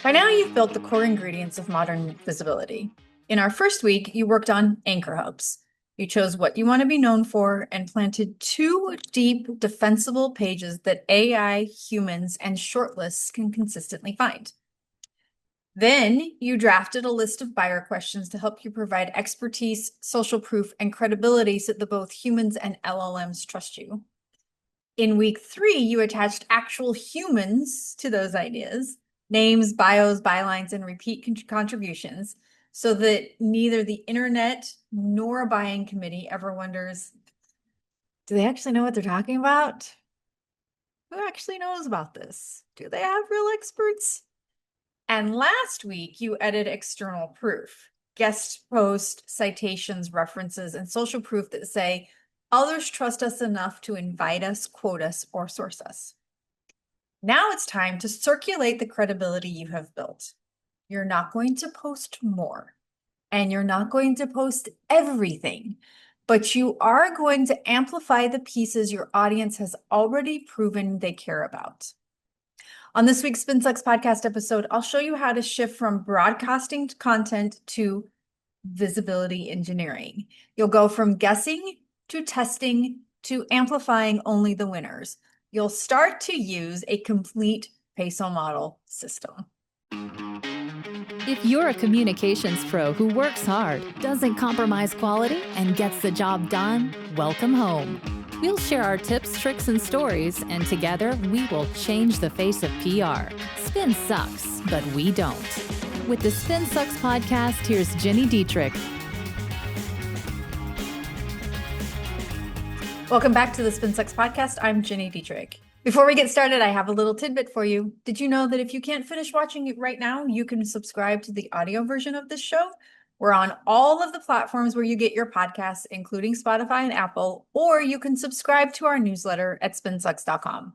By now, you've built the core ingredients of modern visibility. In our first week, you worked on anchor hubs. You chose what you want to be known for and planted 2 deep, defensible pages that AI, humans, and shortlists can consistently find. Then you drafted a list of buyer questions to help you provide expertise, social proof, and credibility so that both humans and LLMs trust you. In week 3, you attached actual humans to those ideas, names, bios, bylines, and repeat contributions, so that neither the internet nor a buying committee ever wonders, do they actually know what they're talking about? Who actually knows about this? Do they have real experts? And last week, you added external proof, guest post, citations, references, and social proof that say, others trust us enough to invite us, quote us, or source us. Now it's time to circulate the credibility you have built. You're not going to post more, and you're not going to post everything, but you are going to amplify the pieces your audience has already proven they care about. On this week's SpinSucks podcast episode, I'll show you how to shift from broadcasting content to visibility engineering. You'll go from guessing to testing to amplifying only the winners. You'll start to use a complete peso model system. If you're a communications pro who works hard, doesn't compromise quality, and gets the job done, welcome home. We'll share our tips, tricks, and stories, and together we will change the face of PR. Spin sucks, but we don't. With the Spin Sucks podcast, here's Gini Dietrich. Welcome back to the Spin Sucks podcast. I'm Gini Dietrich. Before we get started, I have a little tidbit for you. Did you know that if you can't finish watching it right now, you can subscribe to the audio version of this show? We're on all of the platforms where you get your podcasts, including Spotify and Apple, or you can subscribe to our newsletter at spinsucks.com.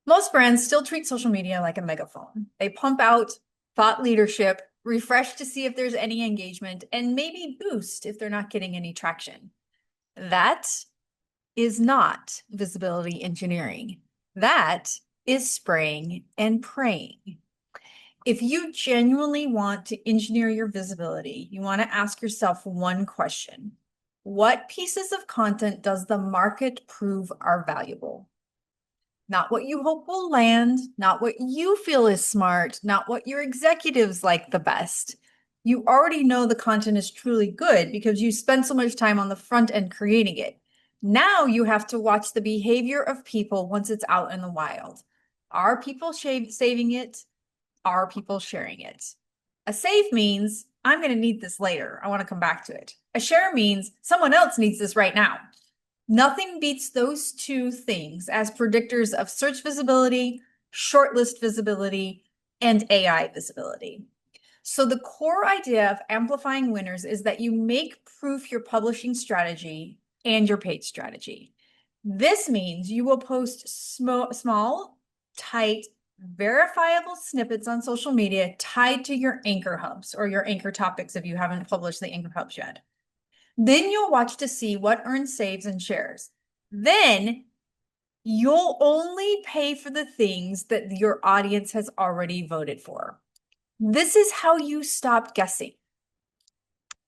Most brands still treat social media like a megaphone. They pump out thought leadership, refresh to see if there's any engagement, and maybe boost if they're not getting any traction. That is not visibility engineering. That is spraying and praying. If you genuinely want to engineer your visibility, you want to ask yourself one question. What pieces of content does the market prove are valuable? Not what you hope will land, not what you feel is smart, not what your executives like the best. You already know the content is truly good because you spend so much time on the front end creating it. Now you have to watch the behavior of people once it's out in the wild. Are people saving it? Are people sharing it? A save means I'm going to need this later. I want to come back to it. A share means someone else needs this right now. Nothing beats those 2 things as predictors of search visibility, shortlist visibility, and AI visibility. So the core idea of amplifying winners is that you make proof your publishing strategy and your paid strategy. This means you will post small, tight, verifiable snippets on social media tied to your anchor hubs or your anchor topics if you haven't published the anchor hubs yet. Then you'll watch to see what earns saves and shares. Then you'll only pay for the things that your audience has already voted for. This is how you stop guessing.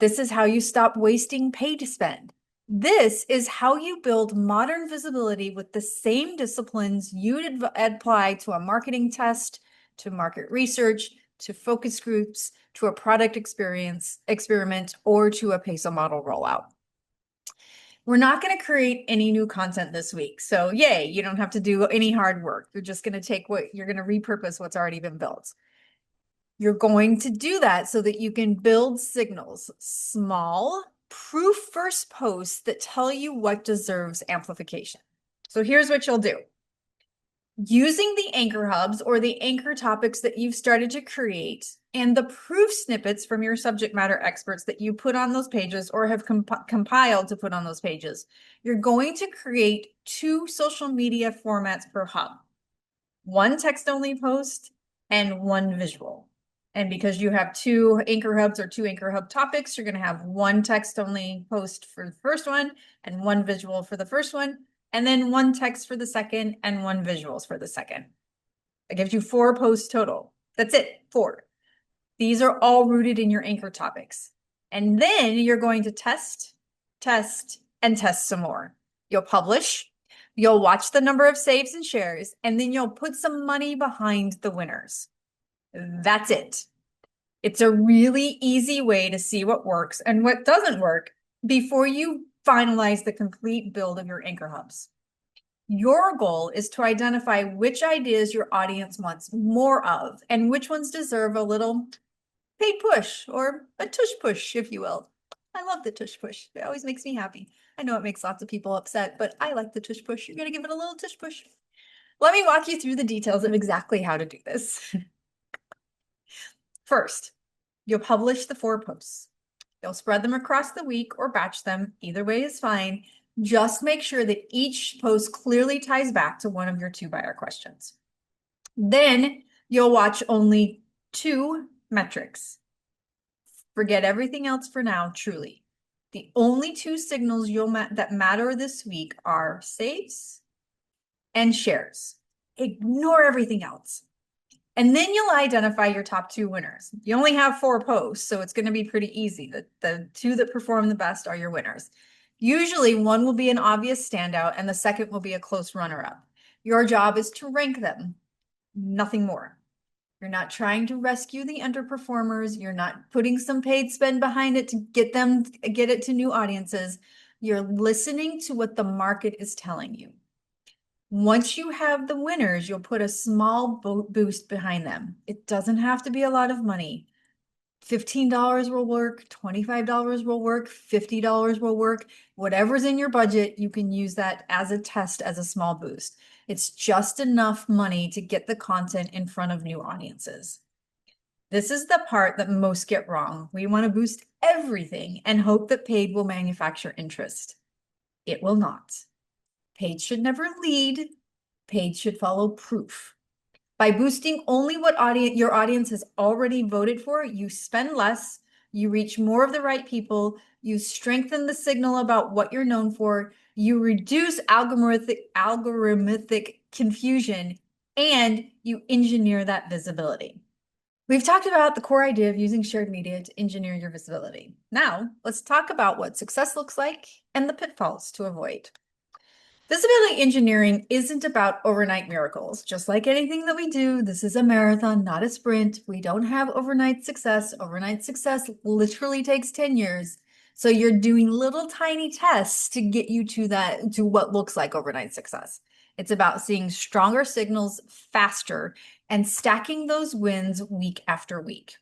This is how you stop wasting paid spend. This is how you build modern visibility with the same disciplines you'd apply to a marketing test, to market research, to focus groups, to a product experiment, or to a peso model rollout. We're not going to create any new content this week. So yay, you don't have to do any hard work. You're just going to take you're going to repurpose what's already been built. You're going to do that so that you can build signals, small, proof first posts that tell you what deserves amplification. So here's what you'll do. Using the anchor hubs or the anchor topics that you've started to create and the proof snippets from your subject matter experts that you put on those pages or have compiled to put on those pages, you're going to create 2 social media formats per hub. 1 text-only post and 1 visual. And because you have 2 anchor hubs or 2 anchor hub topics, you're going to have 1 text-only post for the first one and 1 visual for the first one. and then one text for the second and one visuals for the second. That gives you 4 posts total. That's it, 4. These are all rooted in your anchor topics. And then you're going to test, and test some more. You'll publish, you'll watch the number of saves and shares, and then you'll put some money behind the winners. That's it. It's a really easy way to see what works and what doesn't work before you finalize the complete build of your anchor hubs. Your goal is to identify which ideas your audience wants more of and which ones deserve a little paid push or a tush push, if you will. I love the tush push. It always makes me happy. I know it makes lots of people upset, but I like the tush push. You're going to give it a little tush push. Let me walk you through the details of exactly how to do this. First, you'll publish the 4 posts. You'll spread them across the week or batch them. Either way is fine. Just make sure that each post clearly ties back to one of your 2 buyer questions. Then you'll watch only 2 metrics. Forget everything else for now, truly. The only 2 signals that matter this week are saves and shares. Ignore everything else. And then you'll identify your top 2 winners. You only have 4 posts, so it's going to be pretty easy. The 2 that perform the best are your winners. Usually one will be an obvious standout and the second will be a close runner-up. Your job is to rank them, nothing more. You're not trying to rescue the underperformers. You're not putting some paid spend behind it to get it to new audiences. You're listening to what the market is telling you. Once you have the winners, you'll put a small boost behind them. It doesn't have to be a lot of money. $15 will work, $25 will work, $50 will work. Whatever's in your budget, you can use that as a test, as a small boost. It's just enough money to get the content in front of new audiences. This is the part that most get wrong. We want to boost everything and hope that paid will manufacture interest. It will not. Paid should never lead. Paid should follow proof. By boosting only what your audience has already voted for, you spend less, you reach more of the right people, you strengthen the signal about what you're known for, you reduce algorithmic confusion, and you engineer that visibility. We've talked about the core idea of using shared media to engineer your visibility. Now, let's talk about what success looks like and the pitfalls to avoid. Visibility engineering isn't about overnight miracles. Just like anything that we do, this is a marathon, not a sprint. We don't have overnight success. Overnight success literally takes 10 years. So you're doing little tiny tests to get you to what looks like overnight success. It's about seeing stronger signals faster and stacking those wins week after week.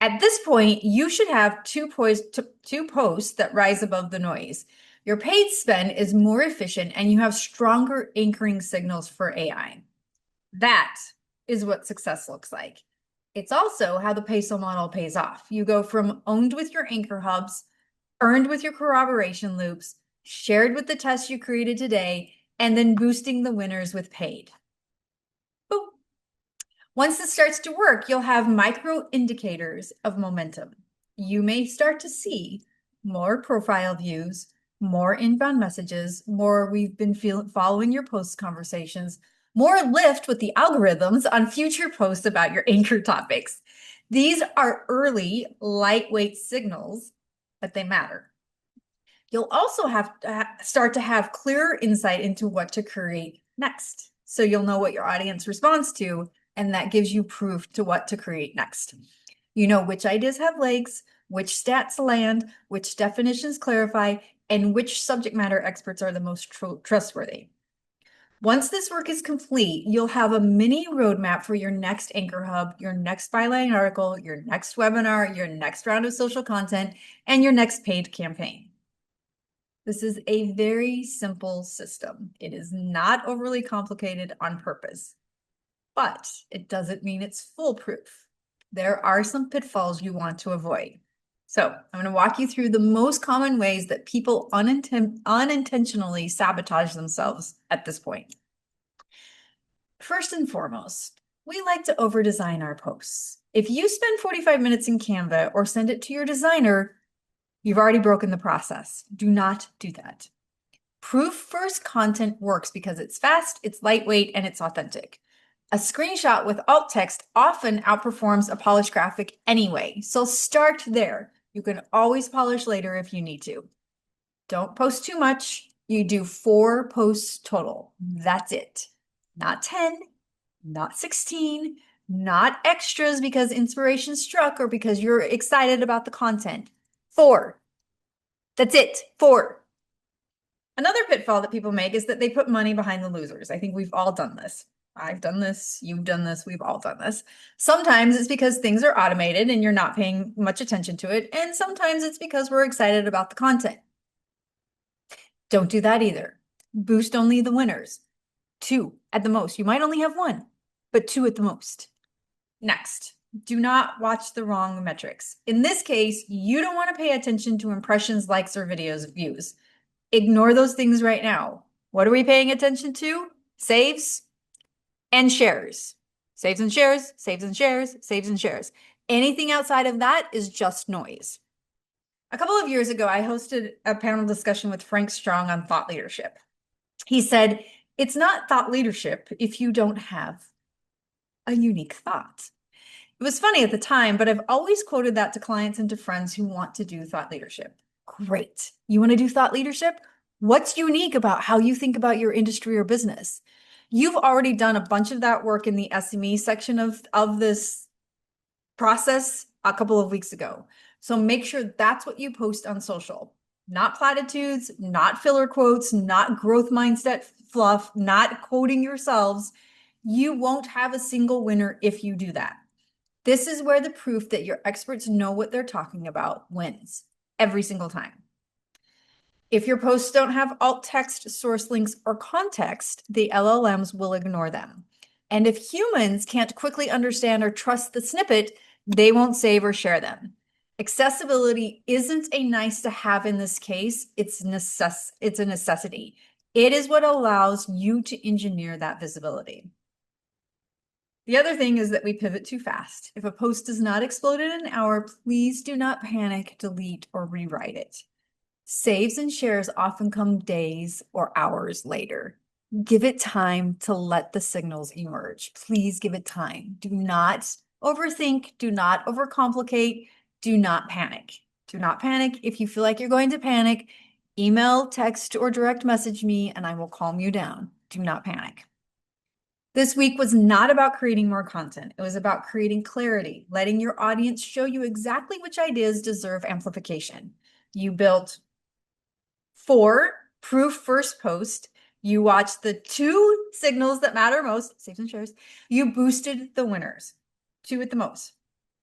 At this point, you should have 2 posts that rise above the noise. Your paid spend is more efficient and you have stronger anchoring signals for AI. That is what success looks like. It's also how the peso model pays off. You go from owned with your anchor hubs, earned with your corroboration loops, shared with the tests you created today, and then boosting the winners with paid. Boom. Once this starts to work, you'll have micro indicators of momentum. You may start to see more profile views, more inbound messages, more we've been following your post conversations, more lift with the algorithms on future posts about your anchor topics. These are early, lightweight signals, but they matter. You'll also have to start to have clearer insight into what to create next. So you'll know what your audience responds to, and that gives you proof to what to create next. You know which ideas have legs, which stats land, which definitions clarify, and which subject matter experts are the most trustworthy. Once this work is complete, you'll have a mini roadmap for your next anchor hub, your next byline article, your next webinar, your next round of social content, and your next paid campaign. This is a very simple system. It is not overly complicated on purpose, but it doesn't mean it's foolproof. There are some pitfalls you want to avoid. So I'm going to walk you through the most common ways that people unintentionally sabotage themselves at this point. First and foremost, we like to over-design our posts. If you spend 45 minutes in Canva or send it to your designer, you've already broken the process. Do not do that. Proof first content works because it's fast, it's lightweight, and it's authentic. A screenshot with alt text often outperforms a polished graphic anyway, so start there. You can always polish later if you need to. Don't post too much. You do 4 posts total. That's it. Not 10, not 16, not extras because inspiration struck or because you're excited about the content. 4. That's it. 4. Another pitfall that people make is that they put money behind the losers. I think we've all done this. I've done this, you've done this, we've all done this. Sometimes it's because things are automated and you're not paying much attention to it, and sometimes it's because we're excited about the content. Don't do that either. Boost only the winners. 2 at the most. You might only have 1, but 2 at the most. Next, do not watch the wrong metrics. In this case, you don't want to pay attention to impressions, likes, or videos views. Ignore those things right now. What are we paying attention to? Saves and shares. Saves and shares, saves and shares, saves and shares. Anything outside of that is just noise. A couple of years ago, I hosted a panel discussion with Frank Strong on thought leadership. He said, it's not thought leadership if you don't have a unique thought. It was funny at the time, but I've always quoted that to clients and to friends who want to do thought leadership. Great. You want to do thought leadership? What's unique about how you think about your industry or business? You've already done a bunch of that work in the SME section of this process a couple of weeks ago. So make sure that's what you post on social. Not platitudes, not filler quotes, not growth mindset fluff, not quoting yourselves. You won't have a single winner if you do that. This is where the proof that your experts know what they're talking about wins every single time. If your posts don't have alt text, source links, or context, the LLMs will ignore them. And if humans can't quickly understand or trust the snippet, they won't save or share them. Accessibility isn't a nice to have in this case, it's a necessity. It is what allows you to engineer that visibility. The other thing is that we pivot too fast. If a post does not explode in an hour, please do not panic, delete, or rewrite it. Saves and shares often come days or hours later. Give it time to let the signals emerge. Please give it time. Do not overthink. Do not overcomplicate. Do not panic. Do not panic. If you feel like you're going to panic, email, text, or direct message me and I will calm you down. Do not panic. This week was not about creating more content. It was about creating clarity, letting your audience show you exactly which ideas deserve amplification. You built 4 proof first post. You watched the 2 signals that matter most, saves and shares. You boosted the winners, 2 at the most.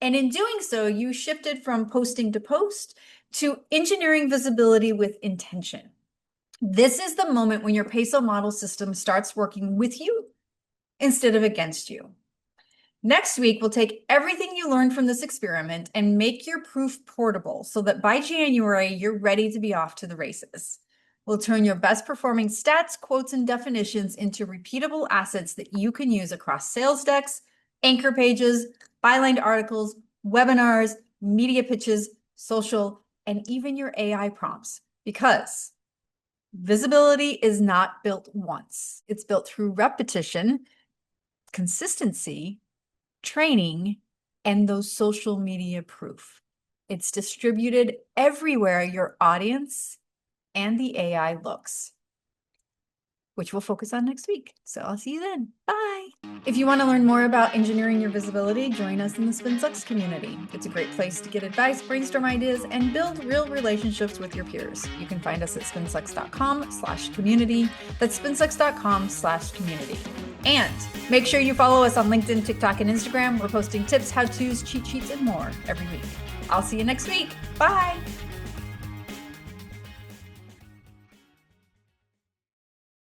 And in doing so, you shifted from posting to post to engineering visibility with intention. This is the moment when your peso model system starts working with you instead of against you. Next week, we'll take everything you learned from this experiment and make your proof portable so that by January, you're ready to be off to the races. We'll turn your best performing stats, quotes, and definitions into repeatable assets that you can use across sales decks, anchor pages, bylined articles, webinars, media pitches, social, and even your AI prompts. Because visibility is not built once. It's built through repetition, consistency, training, and those social media proof. It's distributed everywhere your audience and the AI looks, which we'll focus on next week. So I'll see you then. Bye. If you want to learn more about engineering your visibility, join us in the SpinSucks community. It's a great place to get advice, brainstorm ideas, and build real relationships with your peers. You can find us at spinsucks.com/community. That's spinsucks.com/community. And make sure you follow us on LinkedIn, TikTok, and Instagram. We're posting tips, how-tos, cheat sheets, and more every week. I'll see you next week. Bye.